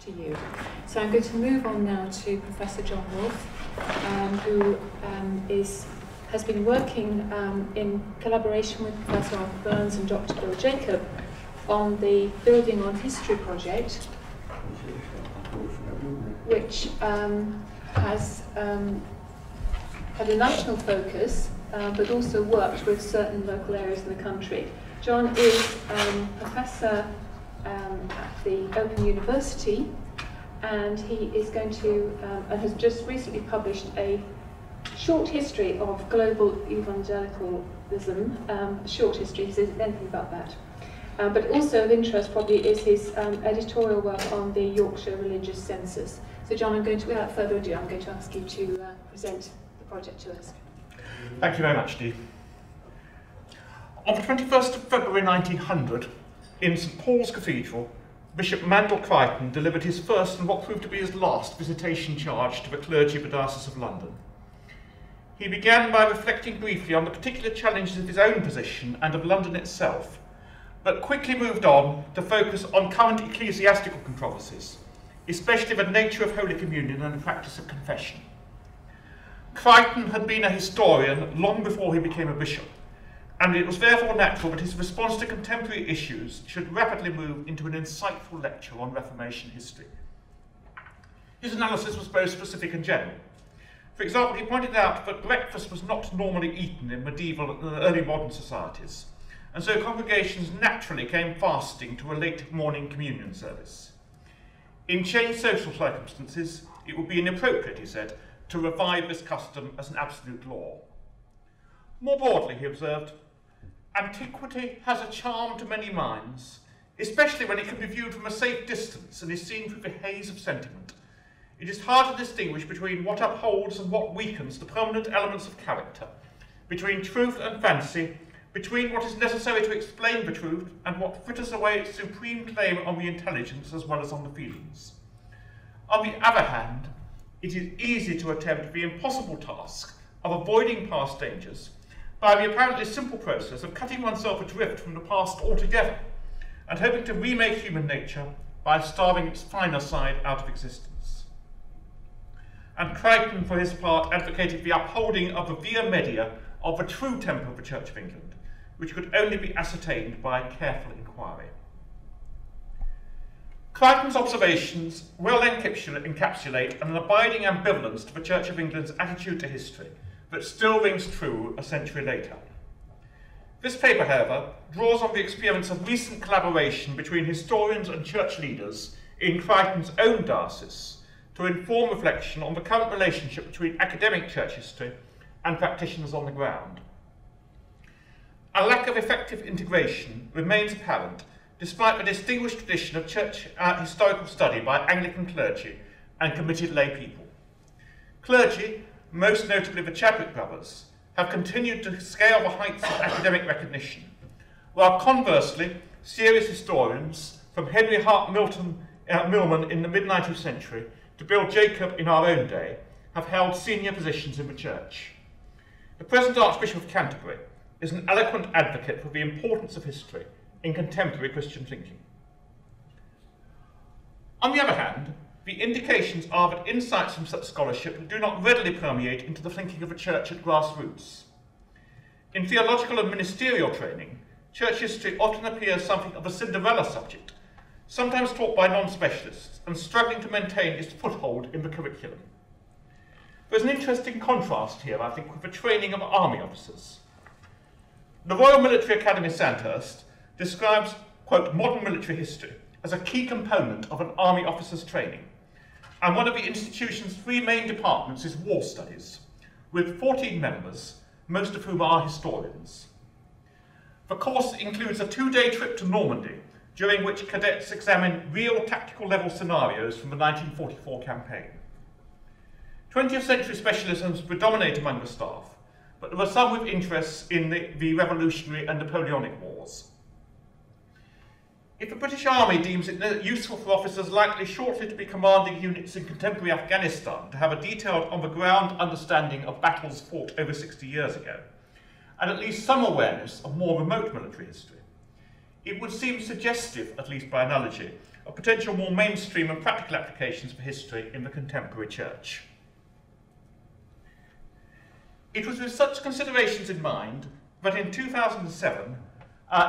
to you. So I'm going to move on now to Professor John Wolffe, who has been working in collaboration with Professor Arthur Burns and Dr. Bill Jacob on the Building on History project, which has had a national focus, but also worked with certain local areas in the country. John is professor at the Open University, and he is going to, and has just recently published a short history of global evangelicalism. Short history, he says anything about that. But also of interest probably is his editorial work on the Yorkshire religious census. So John, without further ado, I'm going to ask you to present the project to us. Thank you very much, Dee. On the 21st of February 1900, in St Paul's Cathedral, Bishop Mandell Crichton delivered his first and what proved to be his last visitation charge to the clergy of the Diocese of London. He began by reflecting briefly on the particular challenges of his own position and of London itself, but quickly moved on to focus on current ecclesiastical controversies, especially the nature of Holy Communion and the practice of confession. Crichton had been a historian long before he became a bishop, and it was therefore natural that his response to contemporary issues should rapidly move into an insightful lecture on Reformation history. His analysis was both specific and general. For example, he pointed out that breakfast was not normally eaten in medieval and early modern societies, and so congregations naturally came fasting to a late morning communion service. In changed social circumstances, it would be inappropriate, he said, to revive this custom as an absolute law. More broadly, he observed, antiquity has a charm to many minds, especially when it can be viewed from a safe distance and is seen through the haze of sentiment. It is hard to distinguish between what upholds and what weakens the permanent elements of character, between truth and fancy, between what is necessary to explain the truth and what fritters away its supreme claim on the intelligence as well as on the feelings. On the other hand, it is easy to attempt the impossible task of avoiding past dangers by the apparently simple process of cutting oneself adrift from the past altogether and hoping to remake human nature by starving its finer side out of existence. And Crichton, for his part, advocated the upholding of the via media of the true temper of the Church of England, which could only be ascertained by careful inquiry. Crichton's observations well encapsulate an abiding ambivalence to the Church of England's attitude to history that still rings true a century later. This paper, however, draws on the experience of recent collaboration between historians and church leaders in Crichton's own diocese to inform reflection on the current relationship between academic church history and practitioners on the ground. A lack of effective integration remains apparent despite the distinguished tradition of church historical study by Anglican clergy and committed lay people. Clergy, most notably the Chadwick brothers, have continued to scale the heights of academic recognition, while conversely, serious historians, from Henry Hart Milman in the mid-19th century to Bill Jacob in our own day, have held senior positions in the Church. The present Archbishop of Canterbury is an eloquent advocate for the importance of history in contemporary Christian thinking. On the other hand, the indications are that insights from such scholarship do not readily permeate into the thinking of a church at grassroots. In theological and ministerial training, church history often appears something of a Cinderella subject, sometimes taught by non-specialists and struggling to maintain its foothold in the curriculum. There's an interesting contrast here, I think, with the training of army officers. The Royal Military Academy Sandhurst describes, quote, modern military history as a key component of an army officer's training, and one of the institution's three main departments is War Studies, with 14 members, most of whom are historians. The course includes a 2-day trip to Normandy, during which cadets examine real tactical level scenarios from the 1944 campaign. 20th century specialisms predominate among the staff, but there were some with interests in the Revolutionary and Napoleonic Wars. If the British Army deems it useful for officers likely shortly to be commanding units in contemporary Afghanistan to have a detailed on-the-ground understanding of battles fought over 60 years ago, and at least some awareness of more remote military history, it would seem suggestive, at least by analogy, of potential more mainstream and practical applications for history in the contemporary church. It was with such considerations in mind that in 2007,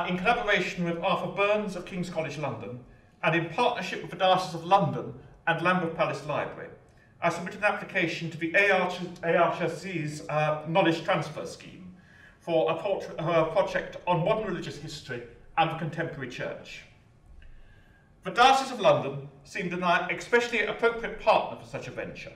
in collaboration with Arthur Burns of King's College London, and in partnership with the Diocese of London and Lambeth Palace Library, I submitted an application to the ARCC's Knowledge Transfer Scheme for a project on modern religious history and the contemporary church. The Diocese of London seemed an especially appropriate partner for such a venture,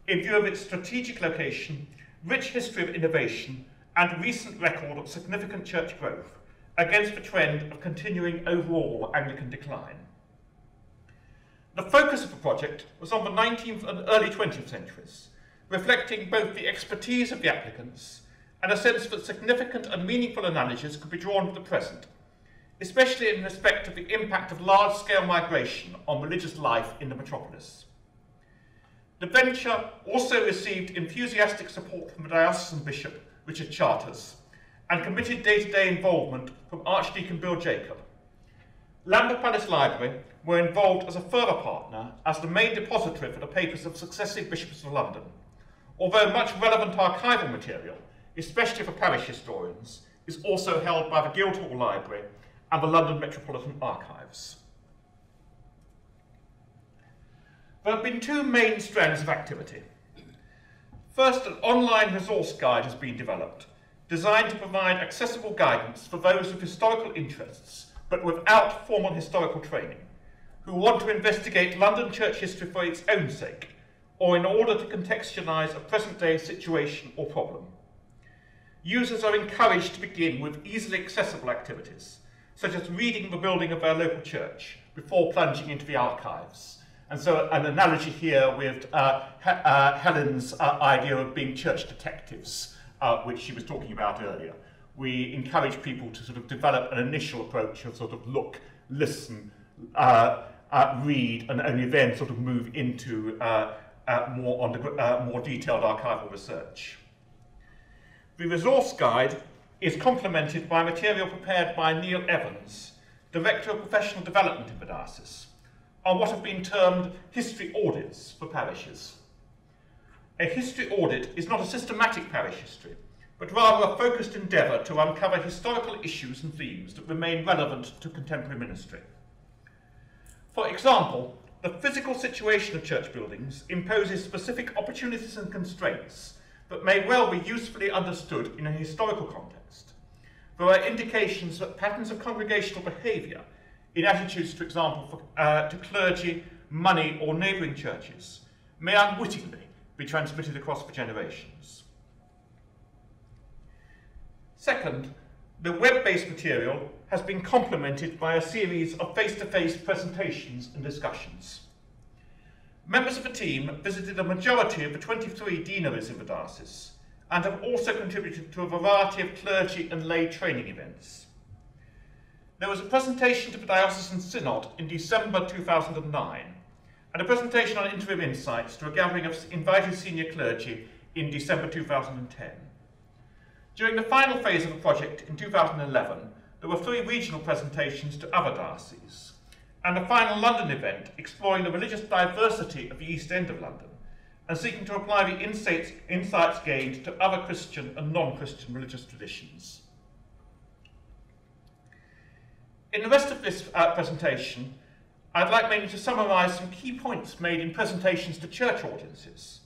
in view of its strategic location, rich history of innovation, and recent record of significant church growth, against the trend of continuing overall Anglican decline. The focus of the project was on the 19th and early 20th centuries, reflecting both the expertise of the applicants and a sense that significant and meaningful analogies could be drawn to the present, especially in respect of the impact of large-scale migration on religious life in the metropolis. The venture also received enthusiastic support from the diocesan bishop, Richard Charters, and committed day-to-day involvement from Archdeacon Bill Jacob. Lambeth Palace Library were involved as a further partner as the main depository for the papers of successive bishops of London, although much relevant archival material, especially for parish historians, is also held by the Guildhall Library and the London Metropolitan Archives. There have been two main strands of activity. First, an online resource guide has been developed, designed to provide accessible guidance for those with historical interests, but without formal historical training, who want to investigate London church history for its own sake, or in order to contextualise a present-day situation or problem. Users are encouraged to begin with easily accessible activities, such as reading the building of their local church before plunging into the archives. And so an analogy here with Helen's idea of being church detectives, which she was talking about earlier. We encourage people to sort of develop an initial approach of sort of look, listen, read, and only then sort of move into more detailed archival research. The resource guide is complemented by material prepared by Neil Evans, Director of Professional Development in the Diocese, on what have been termed history audits for parishes. A history audit is not a systematic parish history, but rather a focused endeavour to uncover historical issues and themes that remain relevant to contemporary ministry. For example, the physical situation of church buildings imposes specific opportunities and constraints that may well be usefully understood in a historical context. There are indications that patterns of congregational behaviour in attitudes, for example, to clergy, money, or neighbouring churches may unwittingly be transmitted across the generations. Second, the web-based material has been complemented by a series of face-to-face presentations and discussions. Members of the team visited a majority of the 23 deaneries in the diocese and have also contributed to a variety of clergy and lay training events. There was a presentation to the Diocesan Synod in December 2009 and a presentation on interim insights to a gathering of invited senior clergy in December 2010. During the final phase of the project in 2011, there were 3 regional presentations to other dioceses, and a final London event exploring the religious diversity of the East End of London and seeking to apply the insights gained to other Christian and non-Christian religious traditions. In the rest of this presentation, I'd like mainly to summarise some key points made in presentations to church audiences,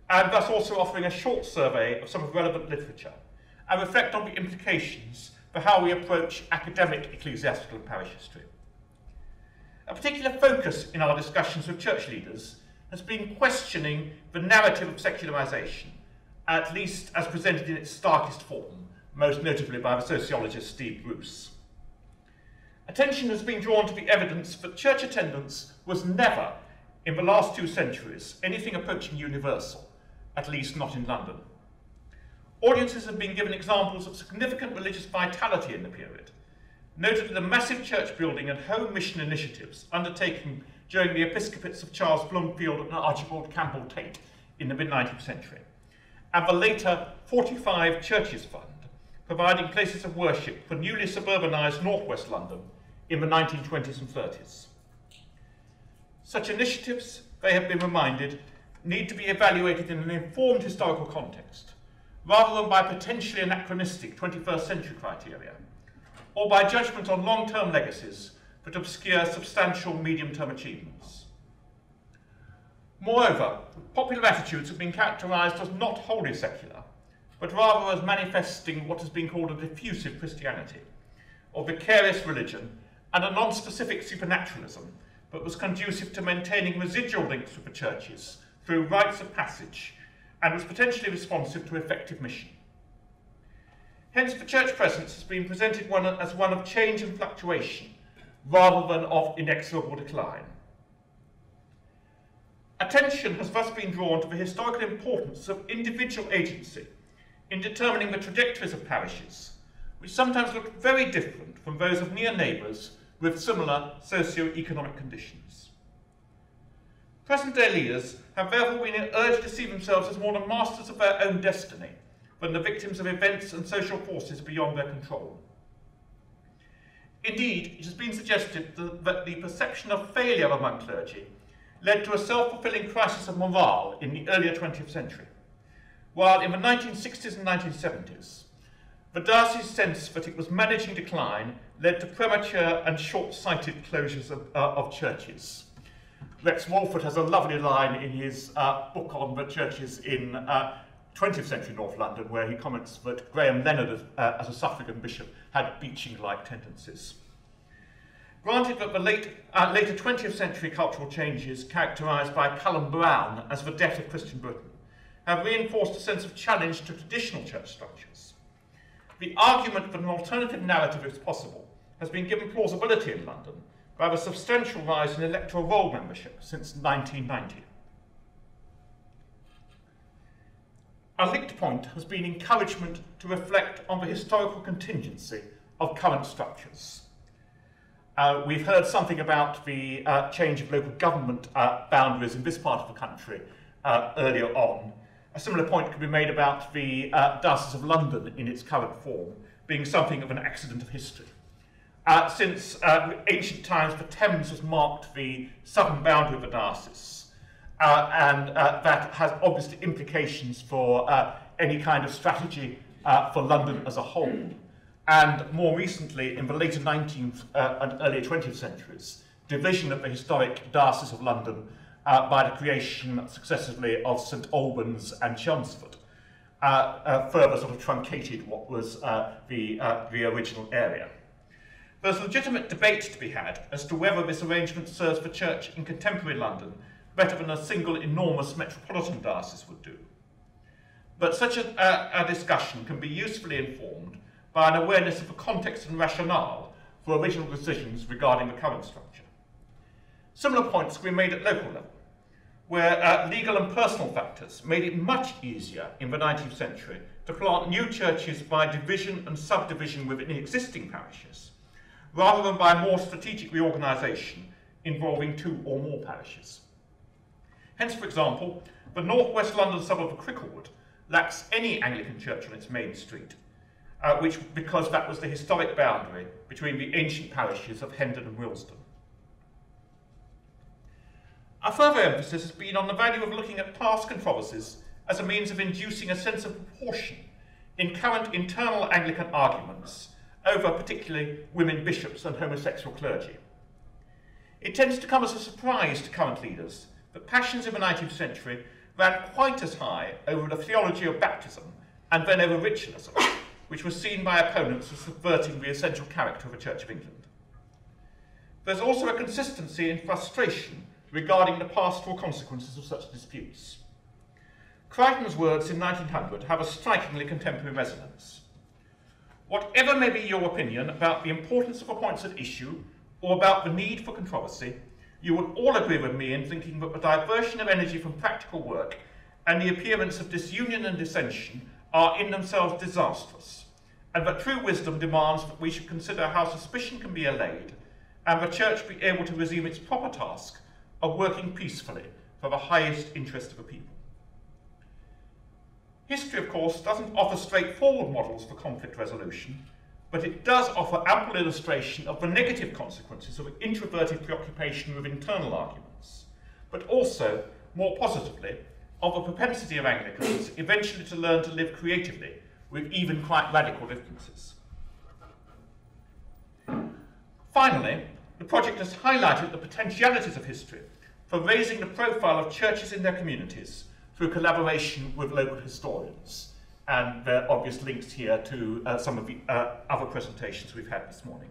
and thus also offering a short survey of some of the relevant literature, and reflect on the implications for how we approach academic ecclesiastical and parish history. A particular focus in our discussions with church leaders has been questioning the narrative of secularisation, at least as presented in its starkest form, most notably by the sociologist Steve Bruce. Attention has been drawn to the evidence that church attendance was never, in the last 2 centuries, anything approaching universal, at least not in London. Audiences have been given examples of significant religious vitality in the period, notably the massive church building and home mission initiatives undertaken during the episcopates of Charles Bloomfield and Archibald Campbell Tate in the mid-19th century, and the later 45 Churches Fund, providing places of worship for newly suburbanised northwest London in the 1920s and 30s. Such initiatives, they have been reminded, need to be evaluated in an informed historical context, rather than by potentially anachronistic 21st century criteria, or by judgment on long-term legacies that obscure substantial medium-term achievements. Moreover, popular attitudes have been characterised as not wholly secular, but rather as manifesting what has been called a diffusive Christianity, or vicarious religion, and a non-specific supernaturalism that was conducive to maintaining residual links with the churches through rites of passage, and was potentially responsive to effective mission. Hence, the church presence has been presented as one of change and fluctuation, rather than of inexorable decline. Attention has thus been drawn to the historical importance of individual agency in determining the trajectories of parishes, which sometimes look very different from those of near neighbours with similar socio-economic conditions. Present-day leaders have therefore been urged to see themselves as more the masters of their own destiny than the victims of events and social forces beyond their control. Indeed, it has been suggested that the perception of failure among clergy led to a self-fulfilling crisis of morale in the earlier 20th century, while in the 1960s and 1970s, the diocese's sense that it was managing decline led to premature and short-sighted closures of churches. Rex Wolffe has a lovely line in his book on the churches in 20th century North London, where he comments that Graham Leonard, as a suffragan bishop, had beaching-like tendencies. Granted that the later 20th century cultural changes, characterised by Callum Brown as the death of Christian Britain, have reinforced a sense of challenge to traditional church structures. The argument that an alternative narrative is possible has been given plausibility in London by the substantial rise in electoral roll membership since 1990. A linked point has been encouragement to reflect on the historical contingency of current structures. We've heard something about the change of local government boundaries in this part of the country earlier on. A similar point can be made about the Diocese of London in its current form being something of an accident of history. Since ancient times, the Thames has marked the southern boundary of the diocese, and that has obviously implications for any kind of strategy for London as a whole. And more recently, in the later 19th and early 20th centuries, division of the historic Diocese of London by the creation successively of St Albans and Chelmsford, further sort of truncated what was the original area. There's legitimate debate to be had as to whether this arrangement serves the Church in contemporary London better than a single enormous metropolitan diocese would do. But such a discussion can be usefully informed by an awareness of the context and rationale for original decisions regarding the current structure. Similar points can be made at local level, where legal and personal factors made it much easier in the 19th century to plant new churches by division and subdivision within existing parishes, rather than by more strategic reorganisation involving two or more parishes. Hence, for example, the northwest London suburb of Cricklewood lacks any Anglican church on its main street, because that was the historic boundary between the ancient parishes of Hendon and Willesden. A further emphasis has been on the value of looking at past controversies as a means of inducing a sense of proportion in current internal Anglican arguments over particularly women bishops and homosexual clergy. It tends to come as a surprise to current leaders that passions in the 19th century ran quite as high over the theology of baptism and then over ritualism, which was seen by opponents as subverting the essential character of the Church of England. There's also a consistency in frustration regarding the pastoral consequences of such disputes. Crichton's words in 1900 have a strikingly contemporary resonance. Whatever may be your opinion about the importance of the points at issue or about the need for controversy, you will all agree with me in thinking that the diversion of energy from practical work and the appearance of disunion and dissension are in themselves disastrous, and that true wisdom demands that we should consider how suspicion can be allayed and the Church be able to resume its proper task of working peacefully for the highest interest of the people. History, of course, doesn't offer straightforward models for conflict resolution, but it does offer ample illustration of the negative consequences of introverted preoccupation with internal arguments. but also, more positively, of a propensity of Anglicans eventually to learn to live creatively with even quite radical differences. Finally, the project has highlighted the potentialities of history for raising the profile of churches in their communities through collaboration with local historians. And there are obvious links here to some of the other presentations we've had this morning.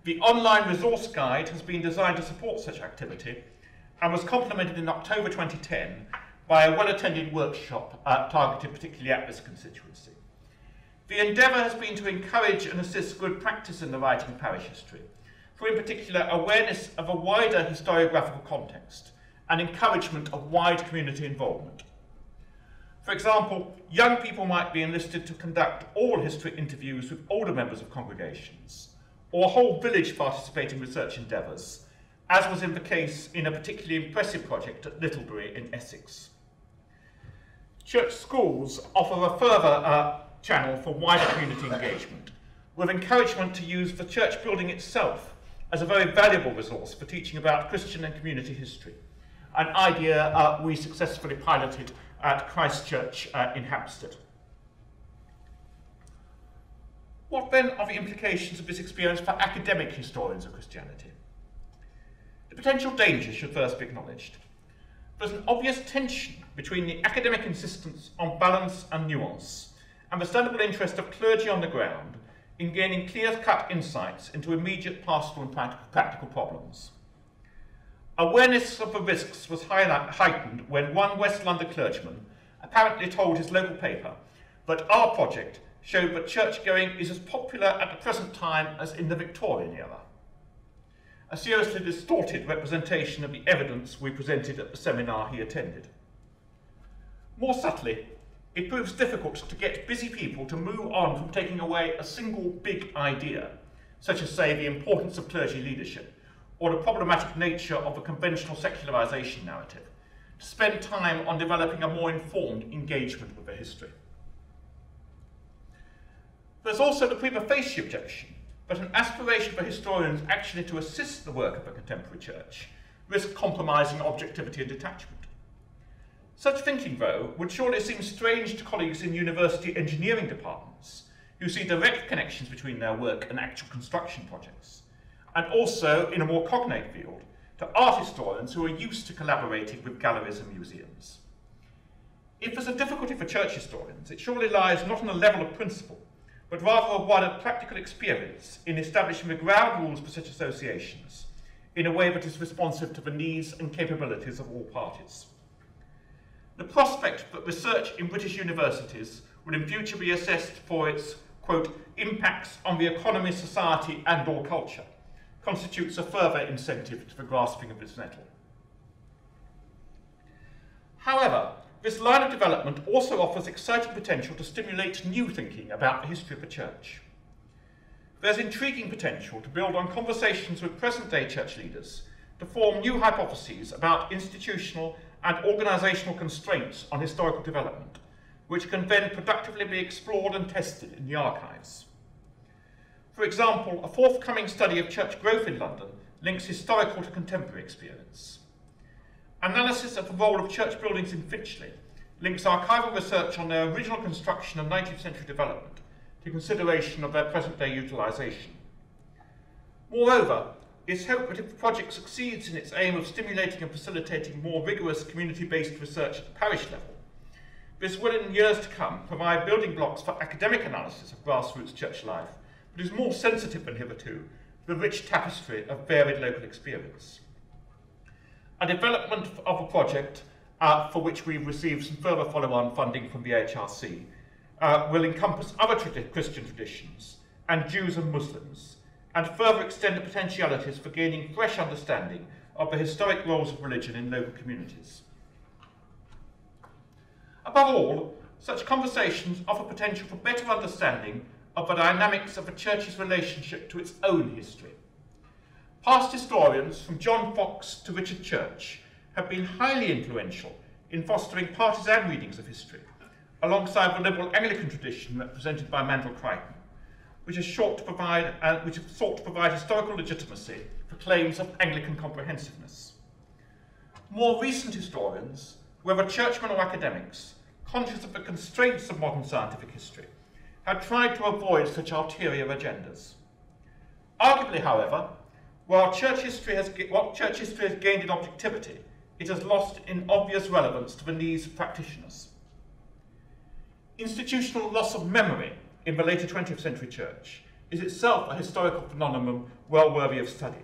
The online resource guide has been designed to support such activity and was complemented in October 2010 by a well-attended workshop targeted particularly at this constituency. The endeavour has been to encourage and assist good practice in the writing of parish history, through in particular awareness of a wider historiographical context and encouragement of wide community involvement. For example, young people might be enlisted to conduct oral history interviews with older members of congregations, or a whole village participate in research endeavours, as was in the case in a particularly impressive project at Littlebury in Essex. Church schools offer a further channel for wider community engagement, with encouragement to use the church building itself as a very valuable resource for teaching about Christian and community history, an idea we successfully piloted at Christ Church in Hampstead. What then are the implications of this experience for academic historians of Christianity? The potential dangers should first be acknowledged. There's an obvious tension between the academic insistence on balance and nuance and the understandable interest of clergy on the ground in gaining clear-cut insights into immediate pastoral and practical problems. Awareness of the risks was heightened when one West London clergyman apparently told his local paper that our project showed that church-going is as popular at the present time as in the Victorian era. A seriously distorted representation of the evidence we presented at the seminar he attended. More subtly, it proves difficult to get busy people to move on from taking away a single big idea, such as, say, the importance of clergy leadership, or the problematic nature of the conventional secularisation narrative, to spend time on developing a more informed engagement with the history. There's also the prima facie objection that an aspiration for historians actually to assist the work of a contemporary church risks compromising objectivity and detachment. Such thinking, though, would surely seem strange to colleagues in university engineering departments who see direct connections between their work and actual construction projects, and also, in a more cognate field, to art historians who are used to collaborating with galleries and museums. If there's a difficulty for church historians, it surely lies not on a level of principle, but rather a wider practical experience in establishing the ground rules for such associations in a way that is responsive to the needs and capabilities of all parties. The prospect that research in British universities will in future be assessed for its, quote, impacts on the economy, society and/or culture constitutes a further incentive to the grasping of this nettle. However, this line of development also offers exciting potential to stimulate new thinking about the history of the church. There's intriguing potential to build on conversations with present-day church leaders to form new hypotheses about institutional and organisational constraints on historical development, which can then productively be explored and tested in the archives. For example, a forthcoming study of church growth in London links historical to contemporary experience. Analysis of the role of church buildings in Finchley links archival research on their original construction and 19th century development to consideration of their present-day utilisation. Moreover, it's hoped that if the project succeeds in its aim of stimulating and facilitating more rigorous community-based research at the parish level, this will in years to come provide building blocks for academic analysis of grassroots church life, but is more sensitive than hitherto to the rich tapestry of varied local experience. A development of a project for which we've received some further follow-on funding from the HRC will encompass other Christian traditions and Jews and Muslims, and further extend the potentialities for gaining fresh understanding of the historic roles of religion in local communities. Above all, such conversations offer potential for better understanding of the dynamics of the Church's relationship to its own history. Past historians, from John Fox to Richard Church, have been highly influential in fostering partisan readings of history, alongside the liberal Anglican tradition represented by Mandel Crichton, which has sought to provide historical legitimacy for claims of Anglican comprehensiveness. More recent historians, whether churchmen or academics, conscious of the constraints of modern scientific history, have tried to avoid such ulterior agendas. Arguably, however, while church history has gained in objectivity, it has lost in obvious relevance to the needs of practitioners. Institutional loss of memory in the later 20th century church is itself a historical phenomenon well worthy of study,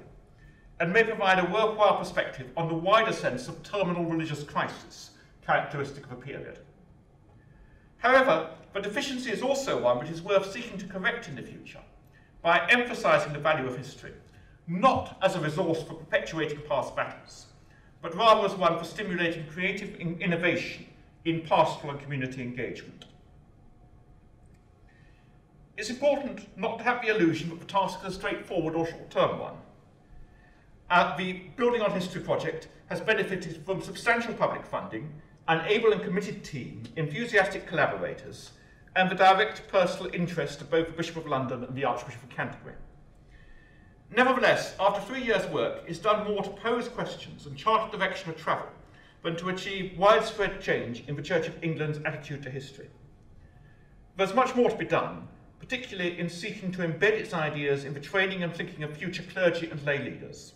and may provide a worthwhile perspective on the wider sense of terminal religious crisis characteristic of the period. However, the deficiency is also one which is worth seeking to correct in the future by emphasising the value of history, not as a resource for perpetuating past battles, but rather as one for stimulating creative innovation in pastoral and community engagement. It's important not to have the illusion that the task is a straightforward or short-term one. The Building on History project has benefited from substantial public funding, an able and committed team, enthusiastic collaborators, and the direct personal interest of both the Bishop of London and the Archbishop of Canterbury. Nevertheless, after 3 years' work, it's done more to pose questions and chart a direction of travel than to achieve widespread change in the Church of England's attitude to history. There's much more to be done, particularly in seeking to embed its ideas in the training and thinking of future clergy and lay leaders,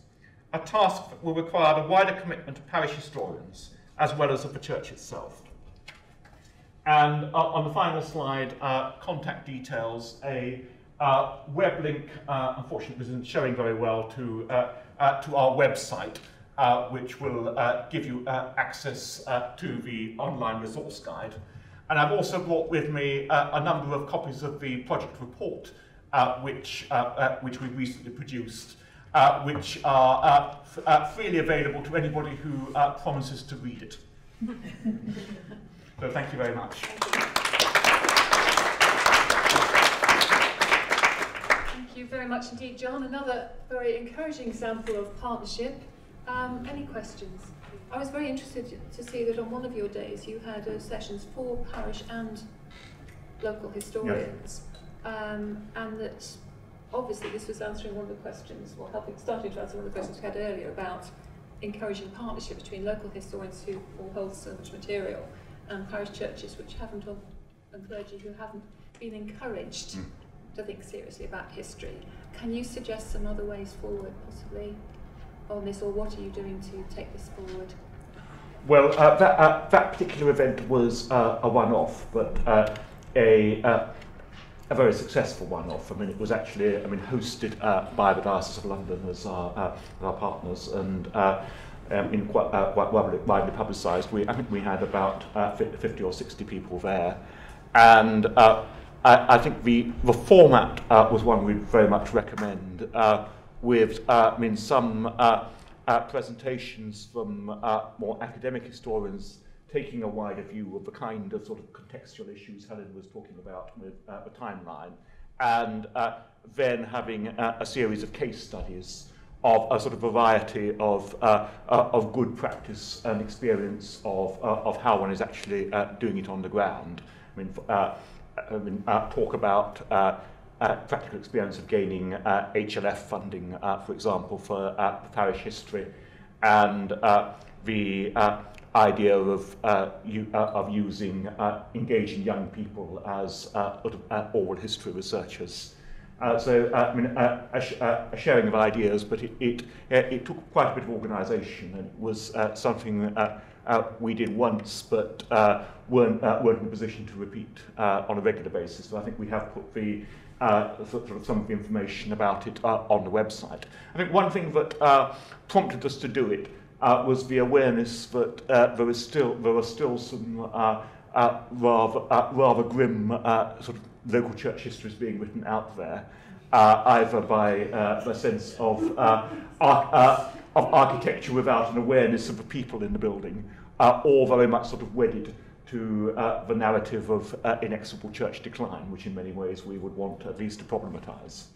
a task that will require a wider commitment of parish historians, as well as of the Church itself. And on the final slide, contact details, a web link, unfortunately isn't showing very well, to our website, which will give you access to the online resource guide. And I've also brought with me a number of copies of the project report, which we recently produced, which are freely available to anybody who promises to read it. So thank you very much. Thank you very much indeed, John. Another very encouraging example of partnership. Any questions? I was very interested to see that on one of your days you had sessions for parish and local historians, and that obviously this was answering one of the questions, or starting to answer one of the questions we had earlier about encouraging partnership between local historians who hold so much material and parish churches which haven't, and clergy who haven't been encouraged to think seriously about history. Can you suggest some other ways forward, possibly, on this, or what are you doing to take this forward? Well, that particular event was a one-off, but a very successful one-off. I mean, it was actually, hosted by the Diocese of London as our partners, and quite widely publicised. I think we had about 50 or 60 people there, and I think the format was one we'd very much recommend, with some presentations from more academic historians taking a wider view of the kind of sort of contextual issues Helen was talking about with the timeline, and then having a series of case studies of a sort of variety of good practice and experience of how one is actually doing it on the ground. Talk about practical experience of gaining HLF funding, for example, for parish history, and the idea of using engaging young people as oral history researchers. A sharing of ideas, but it took quite a bit of organisation, and it was something we did once, but weren't in a position to repeat on a regular basis. So I think we have put the sort of some of the information about it on the website. I think one thing that prompted us to do it was the awareness that there are still some rather grim sort of local church histories being written out there, either by the sense of architecture without an awareness of the people in the building, or very much sort of wedded to the narrative of inexorable church decline, which in many ways we would want at least to problematise.